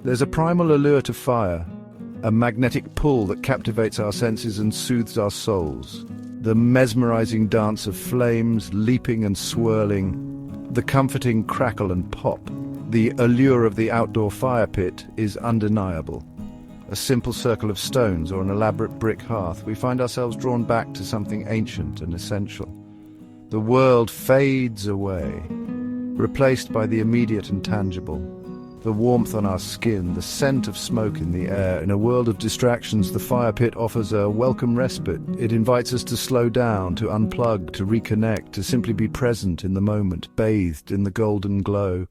There's a primal allure to fire, a magnetic pull that captivates our senses and soothes our souls. The mesmerizing dance of flames leaping and swirling, the comforting crackle and pop. The allure of the outdoor fire pit is undeniable. A simple circle of stones or an elaborate brick hearth, we find ourselves drawn back to something ancient and essential. The world fades away, replaced by the immediate and tangible. The warmth on our skin, the scent of smoke in the air. In a world of distractions, the fire pit offers a welcome respite. It invites us to slow down, to unplug, to reconnect, to simply be present in the moment, bathed in the golden glow.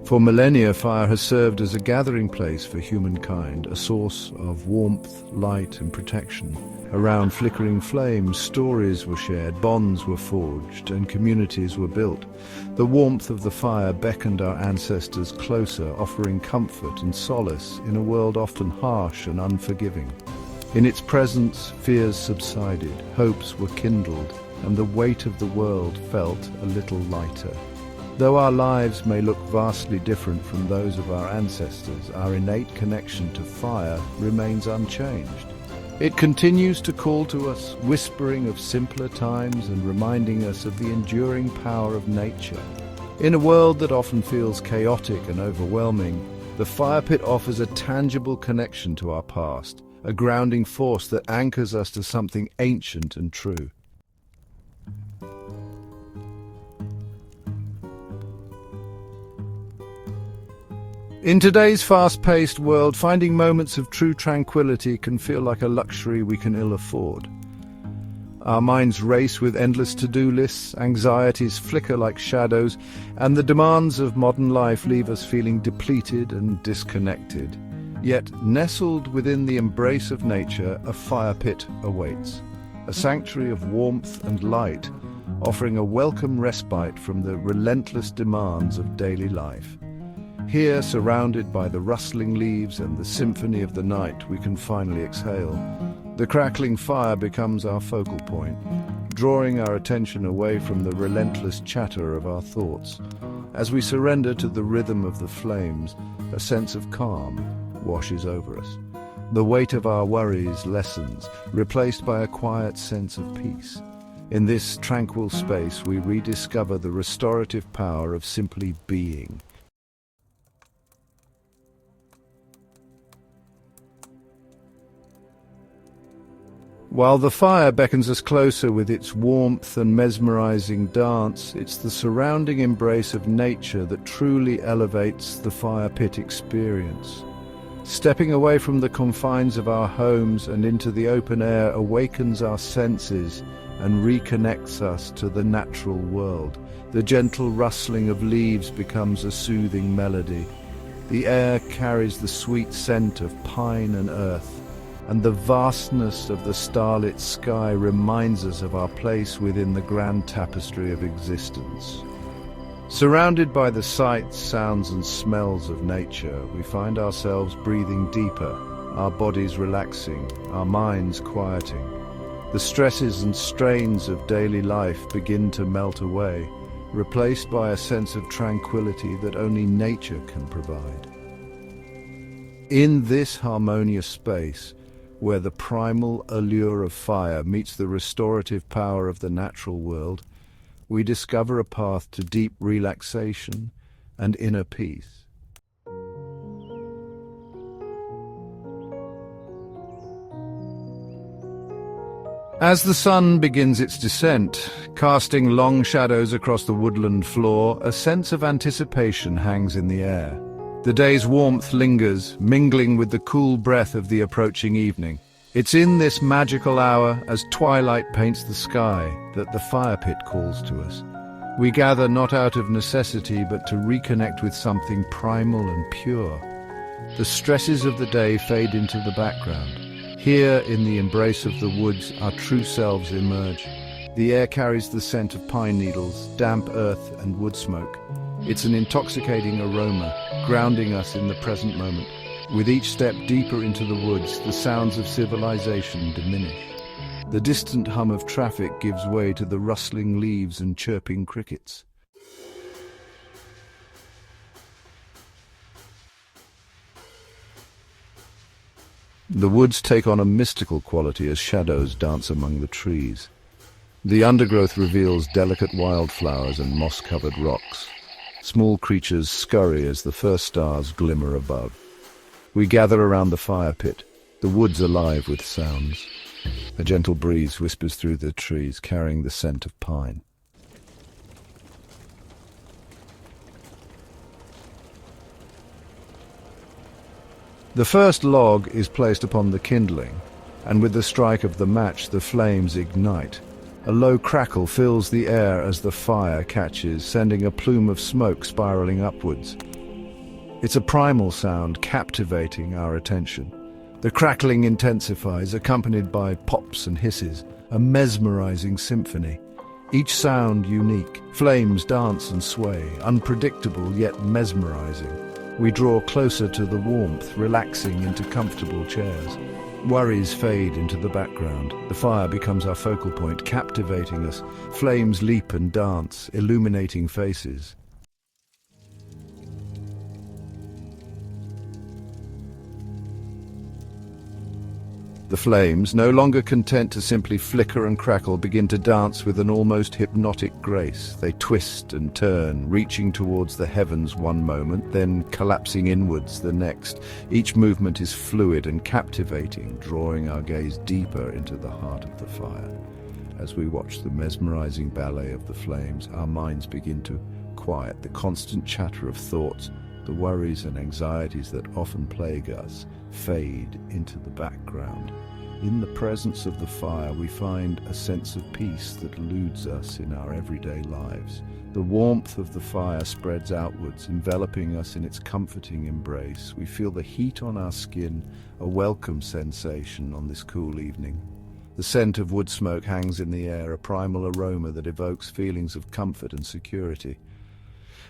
For millennia, fire has served as a gathering place for humankind, a source of warmth, light, and protection. Around flickering flames, stories were shared, bonds were forged, and communities were built. The warmth of the fire beckoned our ancestors closer, offering comfort and solace in a world often harsh and unforgiving. In its presence, fears subsided, hopes were kindled, and the weight of the world felt a little lighter. Though our lives may look vastly different from those of our ancestors, our innate connection to fire remains unchanged. It continues to call to us, whispering of simpler times and reminding us of the enduring power of nature. In a world that often feels chaotic and overwhelming, the fire pit offers a tangible connection to our past, a grounding force that anchors us to something ancient and true. In today's fast-paced world, finding moments of true tranquility can feel like a luxury we can ill afford. Our minds race with endless to-do lists, anxieties flicker like shadows, and the demands of modern life leave us feeling depleted and disconnected. Yet, nestled within the embrace of nature, a fire pit awaits, a sanctuary of warmth and light, offering a welcome respite from the relentless demands of daily life. Here, surrounded by the rustling leaves and the symphony of the night, we can finally exhale. The crackling fire becomes our focal point, drawing our attention away from the relentless chatter of our thoughts. As we surrender to the rhythm of the flames, a sense of calm washes over us. The weight of our worries lessens, replaced by a quiet sense of peace. In this tranquil space, we rediscover the restorative power of simply being. While the fire beckons us closer with its warmth and mesmerizing dance, it's the surrounding embrace of nature that truly elevates the fire pit experience. Stepping away from the confines of our homes and into the open air awakens our senses and reconnects us to the natural world. The gentle rustling of leaves becomes a soothing melody. The air carries the sweet scent of pine and earth, and the vastness of the starlit sky reminds us of our place within the grand tapestry of existence. Surrounded by the sights, sounds and smells of nature, we find ourselves breathing deeper, our bodies relaxing, our minds quieting. The stresses and strains of daily life begin to melt away, replaced by a sense of tranquility that only nature can provide. In this harmonious space, where the primal allure of fire meets the restorative power of the natural world, we discover a path to deep relaxation and inner peace. As the sun begins its descent, casting long shadows across the woodland floor, a sense of anticipation hangs in the air. The day's warmth lingers, mingling with the cool breath of the approaching evening. It's in this magical hour, as twilight paints the sky, that the fire pit calls to us. We gather not out of necessity, but to reconnect with something primal and pure. The stresses of the day fade into the background. Here, in the embrace of the woods, our true selves emerge. The air carries the scent of pine needles, damp earth and wood smoke. It's an intoxicating aroma, grounding us in the present moment. With each step deeper into the woods, the sounds of civilization diminish. The distant hum of traffic gives way to the rustling leaves and chirping crickets. The woods take on a mystical quality as shadows dance among the trees. The undergrowth reveals delicate wildflowers and moss-covered rocks. Small creatures scurry as the first stars glimmer above. We gather around the fire pit, the woods alive with sounds. A gentle breeze whispers through the trees, carrying the scent of pine. The first log is placed upon the kindling, and with the strike of the match the flames ignite. A low crackle fills the air as the fire catches, sending a plume of smoke spiraling upwards. It's a primal sound, captivating our attention. The crackling intensifies, accompanied by pops and hisses, a mesmerizing symphony. Each sound unique. Flames dance and sway, unpredictable yet mesmerizing. We draw closer to the warmth, relaxing into comfortable chairs. Worries fade into the background. The fire becomes our focal point, captivating us. Flames leap and dance, illuminating faces. The flames, no longer content to simply flicker and crackle, begin to dance with an almost hypnotic grace. They twist and turn, reaching towards the heavens one moment, then collapsing inwards the next. Each movement is fluid and captivating, drawing our gaze deeper into the heart of the fire. As we watch the mesmerizing ballet of the flames, our minds begin to quiet. The constant chatter of thoughts, the worries and anxieties that often plague us, fade into the background. In the presence of the fire, we find a sense of peace that eludes us in our everyday lives. The warmth of the fire spreads outwards, enveloping us in its comforting embrace. We feel the heat on our skin, a welcome sensation on this cool evening. The scent of wood smoke hangs in the air, a primal aroma that evokes feelings of comfort and security.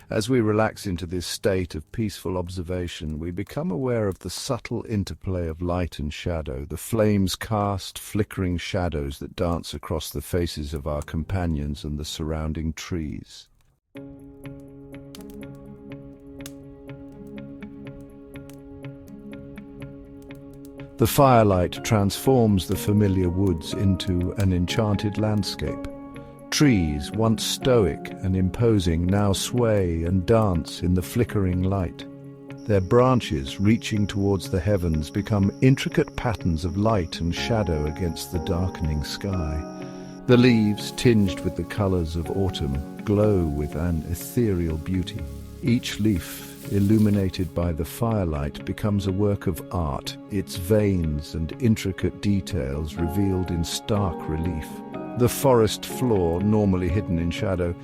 As we relax into this state of peaceful observation, we become aware of the subtle interplay of light and shadow. The flames cast flickering shadows that dance across the faces of our companions and the surrounding trees. The firelight transforms the familiar woods into an enchanted landscape. Trees, once stoic and imposing, now sway and dance in the flickering light. Their branches, reaching towards the heavens, become intricate patterns of light and shadow against the darkening sky. The leaves, tinged with the colors of autumn, glow with an ethereal beauty. Each leaf, illuminated by the firelight, becomes a work of art, its veins and intricate details revealed in stark relief. The forest floor, normally hidden in shadow,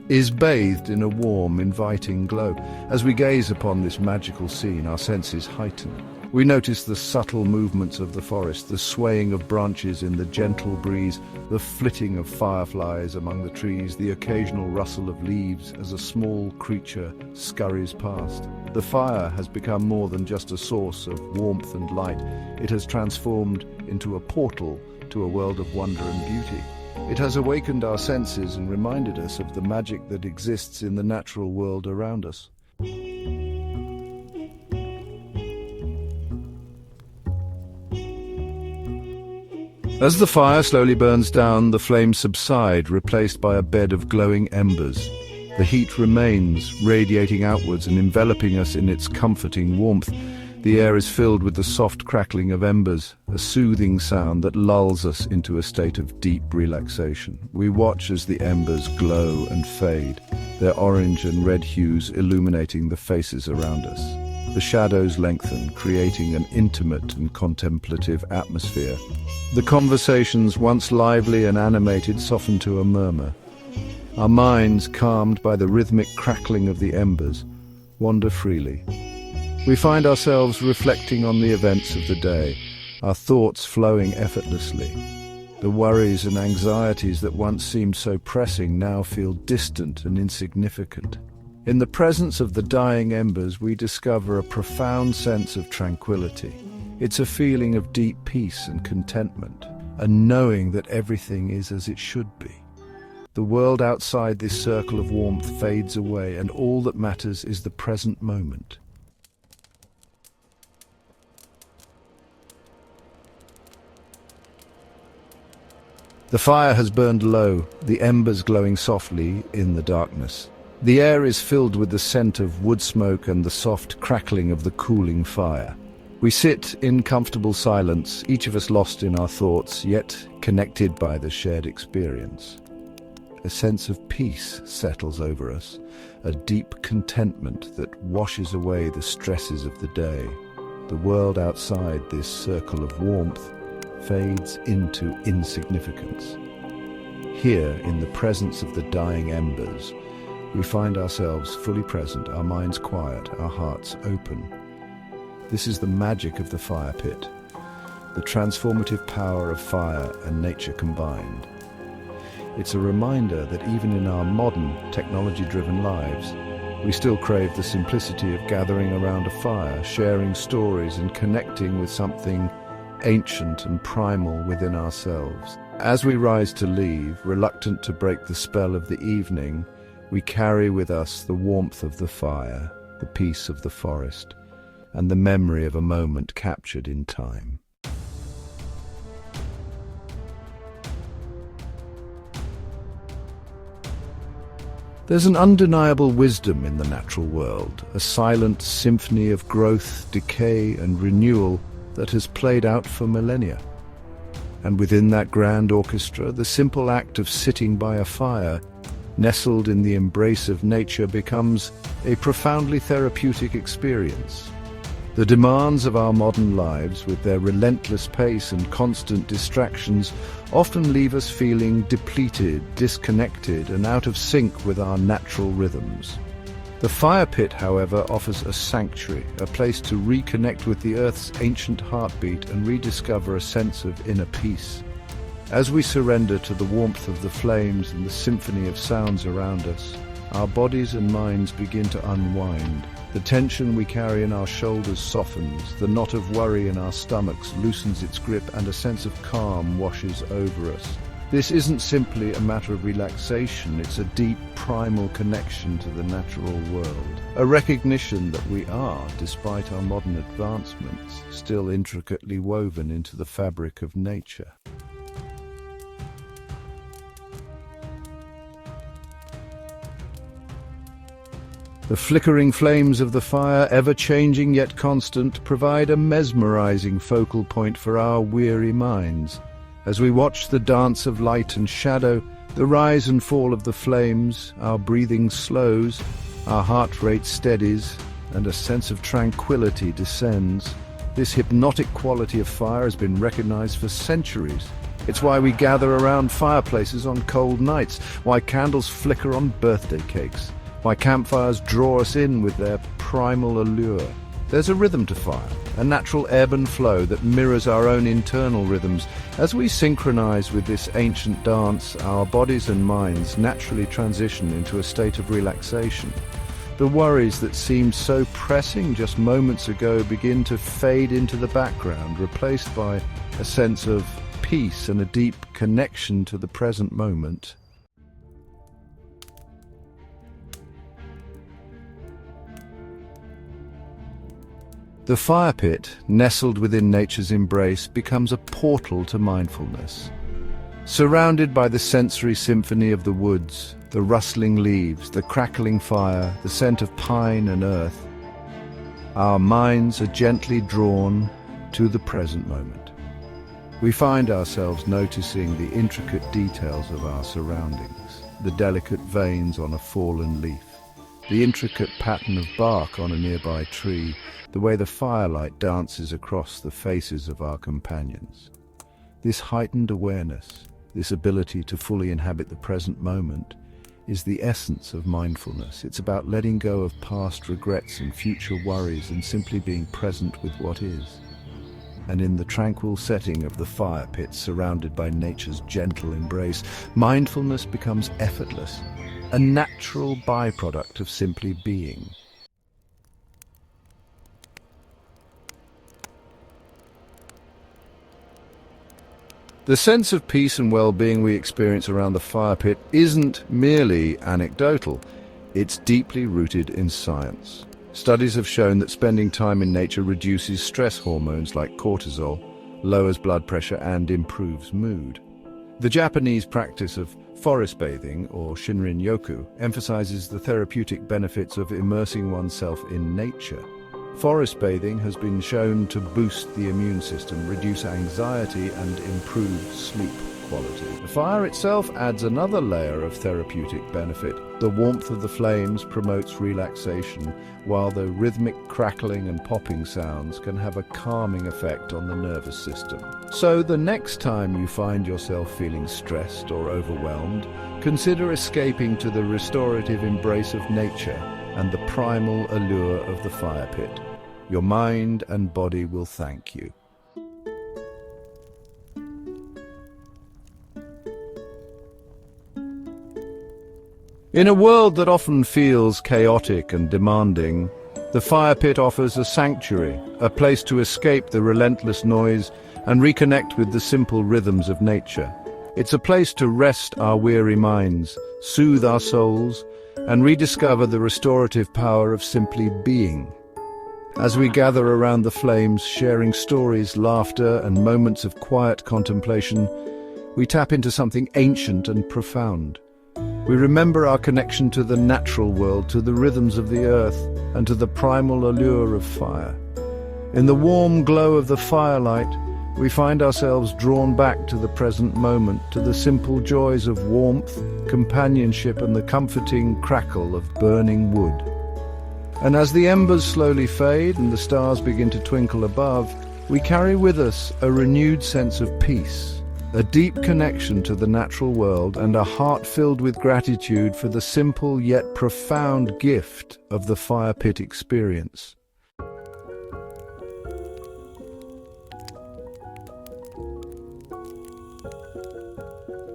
is bathed in a warm, inviting glow. As we gaze upon this magical scene, our senses heighten. We notice the subtle movements of the forest, the swaying of branches in the gentle breeze, the flitting of fireflies among the trees, the occasional rustle of leaves as a small creature scurries past. The fire has become more than just a source of warmth and light. It has transformed into a portal to a world of wonder and beauty. It has awakened our senses and reminded us of the magic that exists in the natural world around us. As the fire slowly burns down, the flames subside, replaced by a bed of glowing embers. The heat remains, radiating outwards and enveloping us in its comforting warmth. The air is filled with the soft crackling of embers, a soothing sound that lulls us into a state of deep relaxation. We watch as the embers glow and fade, their orange and red hues illuminating the faces around us. The shadows lengthen, creating an intimate and contemplative atmosphere. The conversations, once lively and animated, soften to a murmur. Our minds, calmed by the rhythmic crackling of the embers, wander freely. We find ourselves reflecting on the events of the day, our thoughts flowing effortlessly. The worries and anxieties that once seemed so pressing now feel distant and insignificant. In the presence of the dying embers, we discover a profound sense of tranquility. It's a feeling of deep peace and contentment, and knowing that everything is as it should be. The world outside this circle of warmth fades away, and all that matters is the present moment. The fire has burned low, the embers glowing softly in the darkness. The air is filled with the scent of wood smoke and the soft crackling of the cooling fire. We sit in comfortable silence, each of us lost in our thoughts, yet connected by the shared experience. A sense of peace settles over us, a deep contentment that washes away the stresses of the day. The world outside this circle of warmth fades into insignificance. Here, in the presence of the dying embers, we find ourselves fully present, our minds quiet, our hearts open. This is the magic of the fire pit, the transformative power of fire and nature combined. It's a reminder that even in our modern, technology-driven lives, we still crave the simplicity of gathering around a fire, sharing stories and connecting with something ancient and primal within ourselves. As we rise to leave, reluctant to break the spell of the evening, we carry with us the warmth of the fire, the peace of the forest, and the memory of a moment captured in time. There's an undeniable wisdom in the natural world, a silent symphony of growth, decay, and renewal that has played out for millennia. And within that grand orchestra, the simple act of sitting by a fire, nestled in the embrace of nature, becomes a profoundly therapeutic experience. The demands of our modern lives, with their relentless pace and constant distractions, often leave us feeling depleted, disconnected, and out of sync with our natural rhythms. The fire pit, however, offers a sanctuary, a place to reconnect with the Earth's ancient heartbeat and rediscover a sense of inner peace. As we surrender to the warmth of the flames and the symphony of sounds around us, our bodies and minds begin to unwind. The tension we carry in our shoulders softens, the knot of worry in our stomachs loosens its grip, and a sense of calm washes over us. This isn't simply a matter of relaxation, it's a deep, primal connection to the natural world. A recognition that we are, despite our modern advancements, still intricately woven into the fabric of nature. The flickering flames of the fire, ever-changing yet constant, provide a mesmerizing focal point for our weary minds. As we watch the dance of light and shadow, the rise and fall of the flames, our breathing slows, our heart rate steadies, and a sense of tranquility descends. This hypnotic quality of fire has been recognized for centuries. It's why we gather around fireplaces on cold nights, why candles flicker on birthday cakes, why campfires draw us in with their primal allure. There's a rhythm to fire, a natural ebb and flow that mirrors our own internal rhythms. As we synchronize with this ancient dance, our bodies and minds naturally transition into a state of relaxation. The worries that seemed so pressing just moments ago begin to fade into the background, replaced by a sense of peace and a deep connection to the present moment. The fire pit, nestled within nature's embrace, becomes a portal to mindfulness. Surrounded by the sensory symphony of the woods, the rustling leaves, the crackling fire, the scent of pine and earth, our minds are gently drawn to the present moment. We find ourselves noticing the intricate details of our surroundings, the delicate veins on a fallen leaf, the intricate pattern of bark on a nearby tree, the way the firelight dances across the faces of our companions. This heightened awareness, this ability to fully inhabit the present moment, is the essence of mindfulness. It's about letting go of past regrets and future worries and simply being present with what is. And in the tranquil setting of the fire pit, surrounded by nature's gentle embrace, mindfulness becomes effortless, a natural byproduct of simply being. The sense of peace and well-being we experience around the fire pit isn't merely anecdotal, it's deeply rooted in science. Studies have shown that spending time in nature reduces stress hormones like cortisol, lowers blood pressure and improves mood. The Japanese practice of forest bathing, or Shinrin-yoku, emphasizes the therapeutic benefits of immersing oneself in nature. Forest bathing has been shown to boost the immune system, reduce anxiety and improve sleep quality. The fire itself adds another layer of therapeutic benefit. The warmth of the flames promotes relaxation, while the rhythmic crackling and popping sounds can have a calming effect on the nervous system. So the next time you find yourself feeling stressed or overwhelmed, consider escaping to the restorative embrace of nature and the primal allure of the fire pit. Your mind and body will thank you. In a world that often feels chaotic and demanding, the fire pit offers a sanctuary, a place to escape the relentless noise and reconnect with the simple rhythms of nature. It's a place to rest our weary minds, soothe our souls, and rediscover the restorative power of simply being. As we gather around the flames, sharing stories, laughter, and moments of quiet contemplation, we tap into something ancient and profound. We remember our connection to the natural world, to the rhythms of the earth, and to the primal allure of fire. In the warm glow of the firelight, we find ourselves drawn back to the present moment, to the simple joys of warmth, companionship, and the comforting crackle of burning wood. And as the embers slowly fade and the stars begin to twinkle above, we carry with us a renewed sense of peace, a deep connection to the natural world, and a heart filled with gratitude for the simple yet profound gift of the fire pit experience.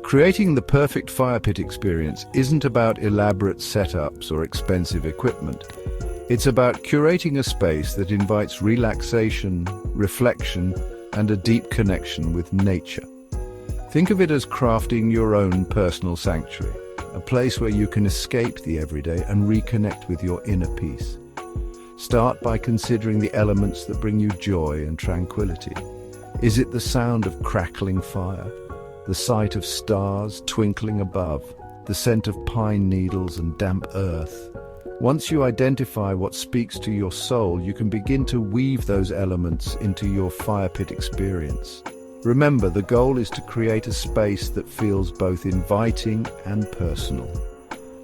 Creating the perfect fire pit experience isn't about elaborate setups or expensive equipment. It's about curating a space that invites relaxation, reflection, and a deep connection with nature. Think of it as crafting your own personal sanctuary, a place where you can escape the everyday and reconnect with your inner peace. Start by considering the elements that bring you joy and tranquility. Is it the sound of crackling fire, the sight of stars twinkling above, the scent of pine needles and damp earth? Once you identify what speaks to your soul, you can begin to weave those elements into your fire pit experience. Remember, the goal is to create a space that feels both inviting and personal.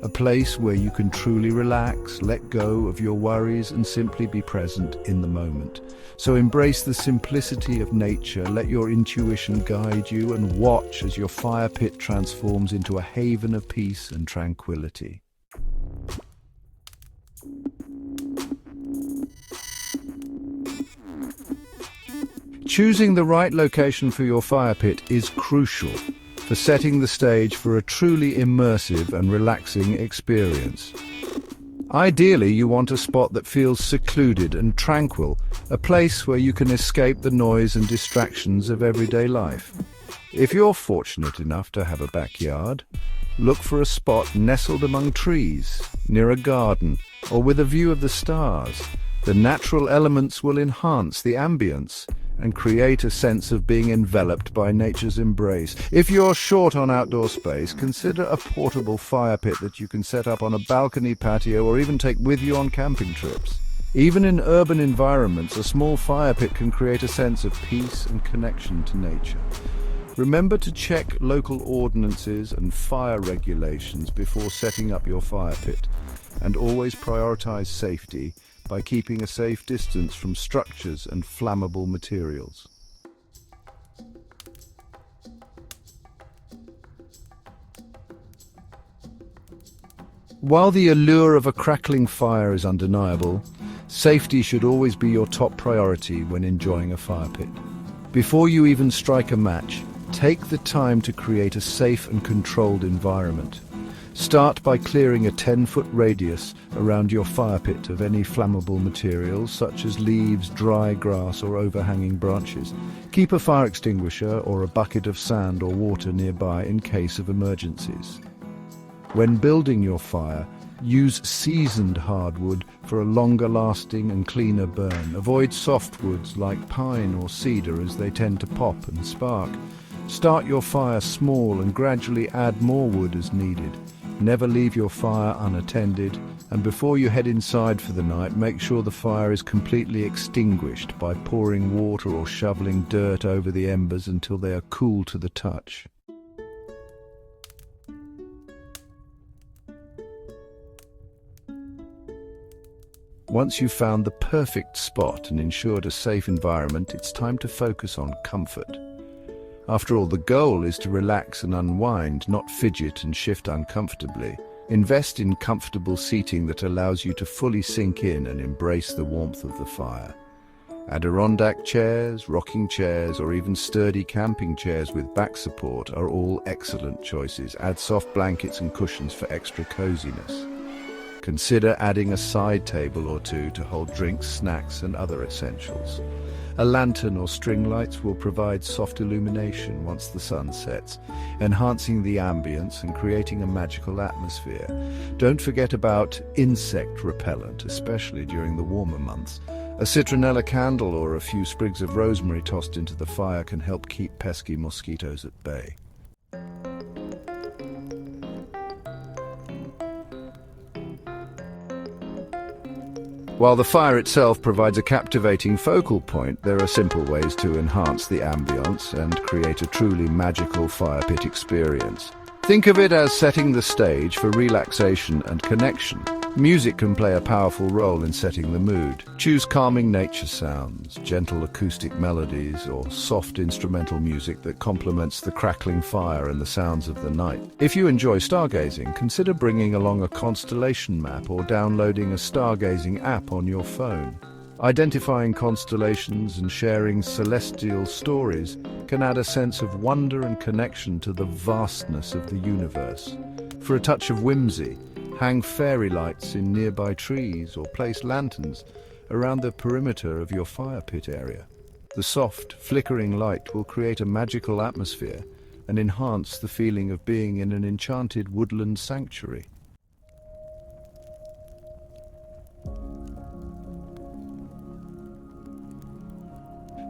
A place where you can truly relax, let go of your worries, and simply be present in the moment. So embrace the simplicity of nature, let your intuition guide you, and watch as your fire pit transforms into a haven of peace and tranquility. Choosing the right location for your fire pit is crucial for setting the stage for a truly immersive and relaxing experience. Ideally, you want a spot that feels secluded and tranquil, a place where you can escape the noise and distractions of everyday life. If you're fortunate enough to have a backyard, look for a spot nestled among trees, near a garden, or with a view of the stars. The natural elements will enhance the ambience and create a sense of being enveloped by nature's embrace. If you're short on outdoor space, consider a portable fire pit that you can set up on a balcony, patio, or even take with you on camping trips. Even in urban environments, a small fire pit can create a sense of peace and connection to nature. Remember to check local ordinances and fire regulations before setting up your fire pit, and always prioritize safety by keeping a safe distance from structures and flammable materials. While the allure of a crackling fire is undeniable, safety should always be your top priority when enjoying a fire pit. Before you even strike a match, take the time to create a safe and controlled environment. Start by clearing a 10-foot radius around your fire pit of any flammable materials such as leaves, dry grass or overhanging branches. Keep a fire extinguisher or a bucket of sand or water nearby in case of emergencies. When building your fire, use seasoned hardwood for a longer-lasting and cleaner burn. Avoid softwoods like pine or cedar as they tend to pop and spark. Start your fire small and gradually add more wood as needed. Never leave your fire unattended, and before you head inside for the night, make sure the fire is completely extinguished by pouring water or shoveling dirt over the embers until they are cool to the touch. Once you've found the perfect spot and ensured a safe environment, it's time to focus on comfort. After all, the goal is to relax and unwind, not fidget and shift uncomfortably. Invest in comfortable seating that allows you to fully sink in and embrace the warmth of the fire. Adirondack chairs, rocking chairs, or even sturdy camping chairs with back support are all excellent choices. Add soft blankets and cushions for extra coziness. Consider adding a side table or two to hold drinks, snacks, and other essentials. A lantern or string lights will provide soft illumination once the sun sets, enhancing the ambience and creating a magical atmosphere. Don't forget about insect repellent, especially during the warmer months. A citronella candle or a few sprigs of rosemary tossed into the fire can help keep pesky mosquitoes at bay. While the fire itself provides a captivating focal point, there are simple ways to enhance the ambience and create a truly magical fire pit experience. Think of it as setting the stage for relaxation and connection. Music can play a powerful role in setting the mood. Choose calming nature sounds, gentle acoustic melodies, or soft instrumental music that complements the crackling fire and the sounds of the night. If you enjoy stargazing, consider bringing along a constellation map or downloading a stargazing app on your phone. Identifying constellations and sharing celestial stories can add a sense of wonder and connection to the vastness of the universe. For a touch of whimsy, hang fairy lights in nearby trees or place lanterns around the perimeter of your fire pit area. The soft, flickering light will create a magical atmosphere and enhance the feeling of being in an enchanted woodland sanctuary.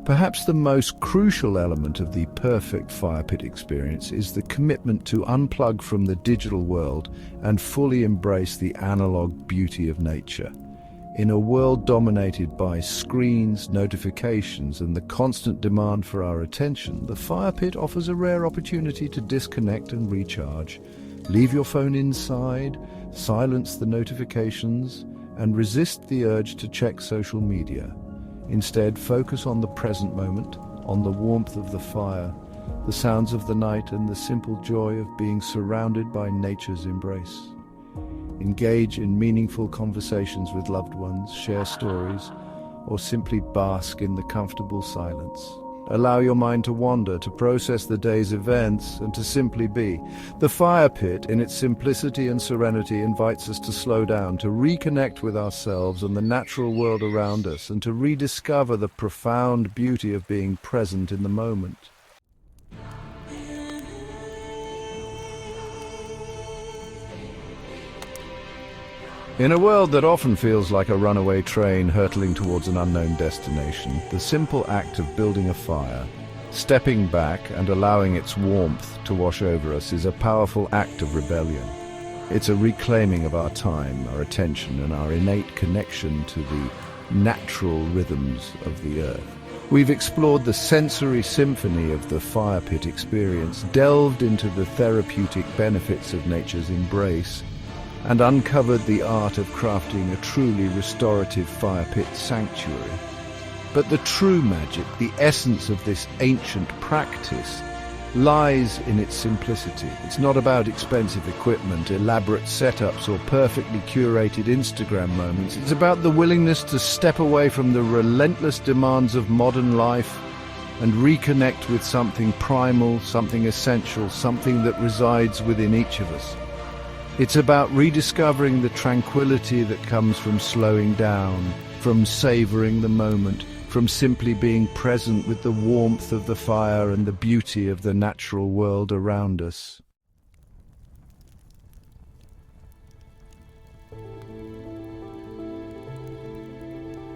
Perhaps the most crucial element of the perfect fire pit experience is the commitment to unplug from the digital world and fully embrace the analog beauty of nature. In a world dominated by screens, notifications, and the constant demand for our attention, the fire pit offers a rare opportunity to disconnect and recharge. Leave your phone inside, silence the notifications, and resist the urge to check social media. Instead, focus on the present moment, on the warmth of the fire, the sounds of the night, and the simple joy of being surrounded by nature's embrace. Engage in meaningful conversations with loved ones, share stories, or simply bask in the comfortable silence. Allow your mind to wander, to process the day's events, and to simply be. The fire pit, in its simplicity and serenity, invites us to slow down, to reconnect with ourselves and the natural world around us, and to rediscover the profound beauty of being present in the moment. In a world that often feels like a runaway train hurtling towards an unknown destination, the simple act of building a fire, stepping back and allowing its warmth to wash over us is a powerful act of rebellion. It's a reclaiming of our time, our attention, and our innate connection to the natural rhythms of the earth. We've explored the sensory symphony of the fire pit experience, delved into the therapeutic benefits of nature's embrace, and uncovered the art of crafting a truly restorative fire pit sanctuary. But the true magic, the essence of this ancient practice, lies in its simplicity. It's not about expensive equipment, elaborate setups, or perfectly curated Instagram moments. It's about the willingness to step away from the relentless demands of modern life and reconnect with something primal, something essential, something that resides within each of us. It's about rediscovering the tranquility that comes from slowing down, from savoring the moment, from simply being present with the warmth of the fire and the beauty of the natural world around us.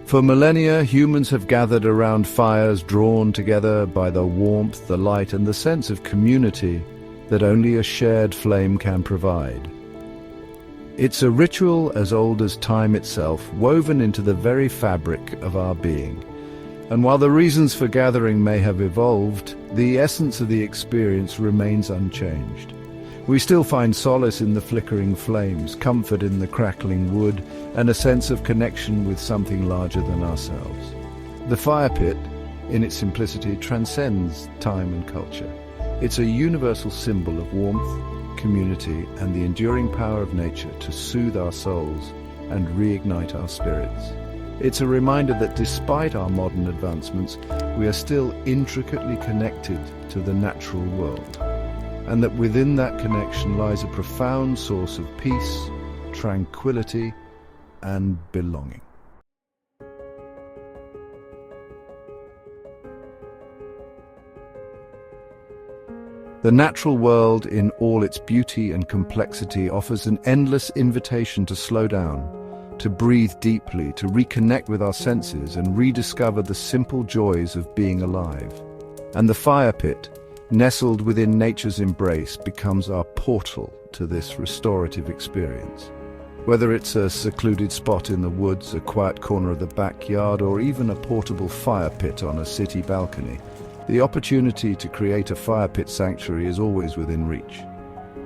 For millennia, humans have gathered around fires, drawn together by the warmth, the light, and the sense of community that only a shared flame can provide. It's a ritual as old as time itself, woven into the very fabric of our being. And while the reasons for gathering may have evolved, the essence of the experience remains unchanged. We still find solace in the flickering flames, comfort in the crackling wood, and a sense of connection with something larger than ourselves. The fire pit, in its simplicity, transcends time and culture. It's a universal symbol of warmth, community, and the enduring power of nature to soothe our souls and reignite our spirits. It's a reminder that despite our modern advancements, we are still intricately connected to the natural world, and that within that connection lies a profound source of peace, tranquility, and belonging. The natural world, in all its beauty and complexity, offers an endless invitation to slow down, to breathe deeply, to reconnect with our senses and rediscover the simple joys of being alive. And the fire pit, nestled within nature's embrace, becomes our portal to this restorative experience. Whether it's a secluded spot in the woods, a quiet corner of the backyard, or even a portable fire pit on a city balcony, the opportunity to create a fire pit sanctuary is always within reach.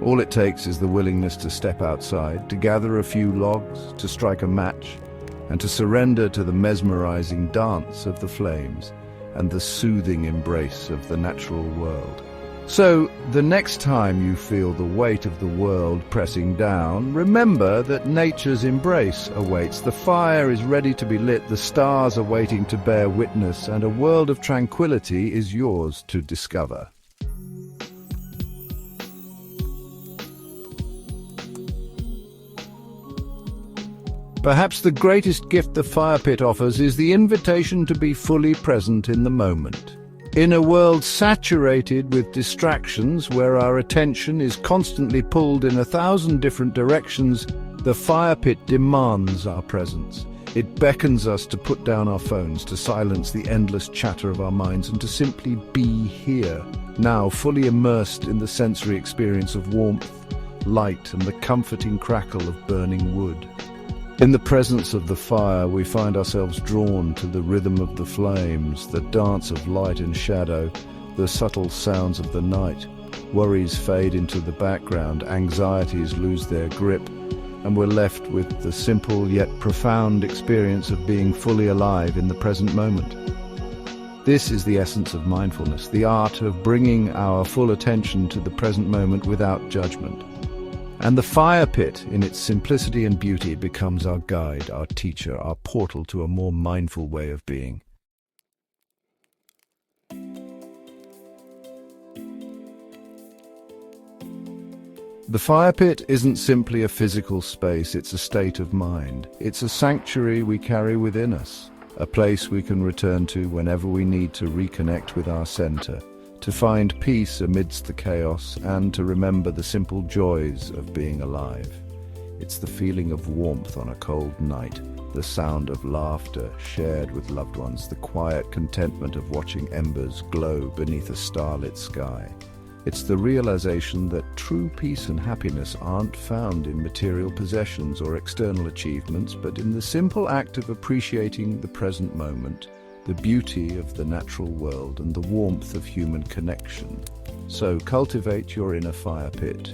All it takes is the willingness to step outside, to gather a few logs, to strike a match, and to surrender to the mesmerizing dance of the flames and the soothing embrace of the natural world. So, the next time you feel the weight of the world pressing down, remember that nature's embrace awaits. The fire is ready to be lit, the stars are waiting to bear witness, and a world of tranquility is yours to discover. Perhaps the greatest gift the fire pit offers is the invitation to be fully present in the moment. In a world saturated with distractions, where our attention is constantly pulled in 1,000 different directions, the fire pit demands our presence. It beckons us to put down our phones, to silence the endless chatter of our minds, and to simply be here, now fully immersed in the sensory experience of warmth, light, and the comforting crackle of burning wood. In the presence of the fire, we find ourselves drawn to the rhythm of the flames, the dance of light and shadow, the subtle sounds of the night. Worries fade into the background, anxieties lose their grip, and we're left with the simple yet profound experience of being fully alive in the present moment. This is the essence of mindfulness, the art of bringing our full attention to the present moment without judgment. And the fire pit, in its simplicity and beauty, becomes our guide, our teacher, our portal to a more mindful way of being. The fire pit isn't simply a physical space, it's a state of mind. It's a sanctuary we carry within us, a place we can return to whenever we need to reconnect with our center, to find peace amidst the chaos, and to remember the simple joys of being alive. It's the feeling of warmth on a cold night, the sound of laughter shared with loved ones, the quiet contentment of watching embers glow beneath a starlit sky. It's the realization that true peace and happiness aren't found in material possessions or external achievements, but in the simple act of appreciating the present moment, the beauty of the natural world, and the warmth of human connection. So cultivate your inner fire pit.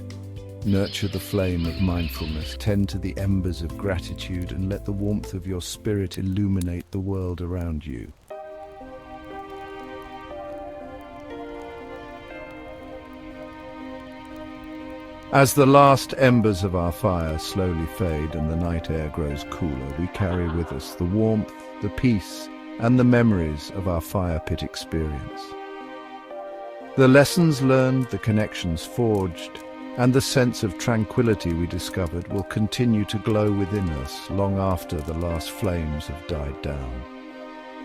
Nurture the flame of mindfulness, tend to the embers of gratitude, and let the warmth of your spirit illuminate the world around you. As the last embers of our fire slowly fade and the night air grows cooler, we carry with us the warmth, the peace, and the memories of our fire pit experience. The lessons learned, the connections forged, And the sense of tranquility we discovered will continue to glow within us long after the last flames have died down.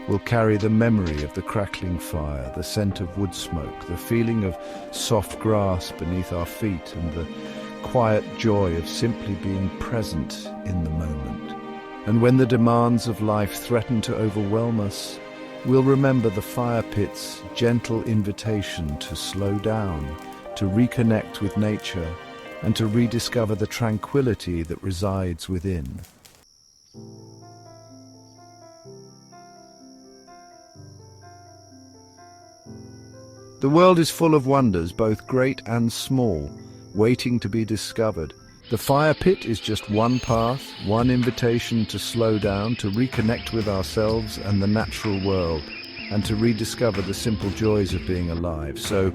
We'll carry the memory of the crackling fire, the scent of wood smoke, the feeling of soft grass beneath our feet, and the quiet joy of simply being present in the moment. And when the demands of life threaten to overwhelm us, we'll remember the fire pit's gentle invitation to slow down, to reconnect with nature, and to rediscover the tranquility that resides within. The world is full of wonders, both great and small, waiting to be discovered. The fire pit is just one path, one invitation to slow down, to reconnect with ourselves and the natural world, and to rediscover the simple joys of being alive. So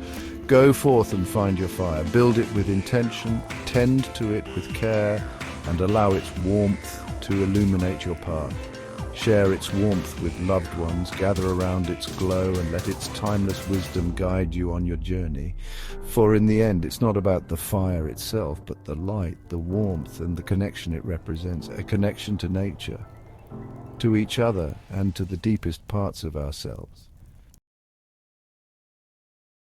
go forth and find your fire, build it with intention, tend to it with care, and allow its warmth to illuminate your path. Share its warmth with loved ones, gather around its glow, and let its timeless wisdom guide you on your journey. For in the end, it's not about the fire itself, but the light, the warmth, and the connection it represents, a connection to nature, to each other, and to the deepest parts of ourselves.